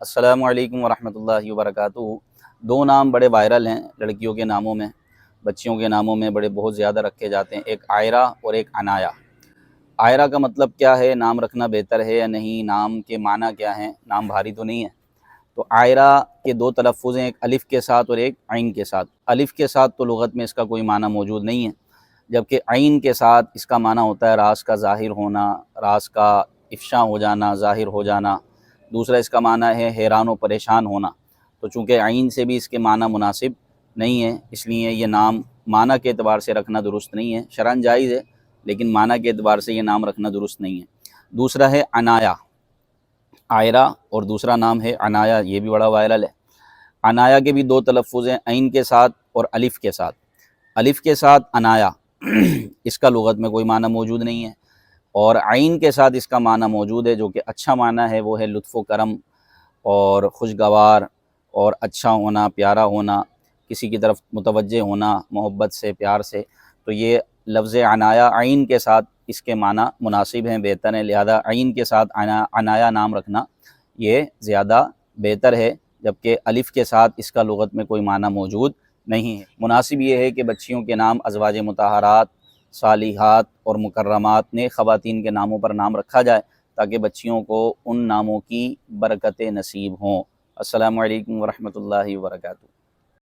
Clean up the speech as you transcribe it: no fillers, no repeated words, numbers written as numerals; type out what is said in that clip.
السلام علیکم ورحمۃ اللہ وبرکاتہ۔ دو نام بڑے وائرل ہیں لڑکیوں کے ناموں میں، بچیوں کے ناموں میں بہت زیادہ رکھے جاتے ہیں، ایک عائرہ اور ایک عنایا۔ عائرہ کا مطلب کیا ہے، نام رکھنا بہتر ہے یا نہیں، نام کے معنی کیا ہیں، نام بھاری تو نہیں ہے۔ تو عائرہ کے دو تلفظ ہیں، ایک الف کے ساتھ اور ایک عین کے ساتھ۔ الف کے ساتھ تو لغت میں اس کا کوئی معنی موجود نہیں ہے، جبکہ عین کے ساتھ اس کا معنی ہوتا ہے راز کا ظاہر ہونا، راز کا افشا ہو جانا، ظاہر ہو جانا۔ دوسرا اس کا معنی ہے حیران و پریشان ہونا۔ تو چونکہ عین سے بھی اس کے معنی مناسب نہیں ہے، اس لیے یہ نام معنی کے اعتبار سے رکھنا درست نہیں ہے، شرعاً جائز ہے لیکن معنی کے اعتبار سے یہ نام رکھنا درست نہیں ہے۔ دوسرا ہے عنایا، عائرہ اور دوسرا نام ہے عنایا، یہ بھی بڑا وائرل ہے۔ عنایا کے بھی دو تلفظ ہیں، عین کے ساتھ اور الف کے ساتھ۔ الف کے ساتھ عنایا اس کا لغت میں کوئی معنی موجود نہیں ہے، اور عین کے ساتھ اس کا معنی موجود ہے، جو کہ اچھا معنی ہے، وہ ہے لطف و کرم اور خوشگوار اور اچھا ہونا، پیارا ہونا، کسی کی طرف متوجہ ہونا محبت سے، پیار سے۔ تو یہ لفظ عنایا عین کے ساتھ اس کے معنی مناسب ہیں، بہتر ہیں، لہذا عین کے ساتھ عنایا نام رکھنا یہ زیادہ بہتر ہے، جبکہ الف کے ساتھ اس کا لغت میں کوئی معنی موجود نہیں ہے۔ مناسب یہ ہے کہ بچیوں کے نام ازواج مطہرات، صالحات اور مکرمات نیک خواتین کے ناموں پر نام رکھا جائے، تاکہ بچیوں کو ان ناموں کی برکتیں نصیب ہوں۔ السلام علیکم ورحمۃ اللہ وبرکاتہ۔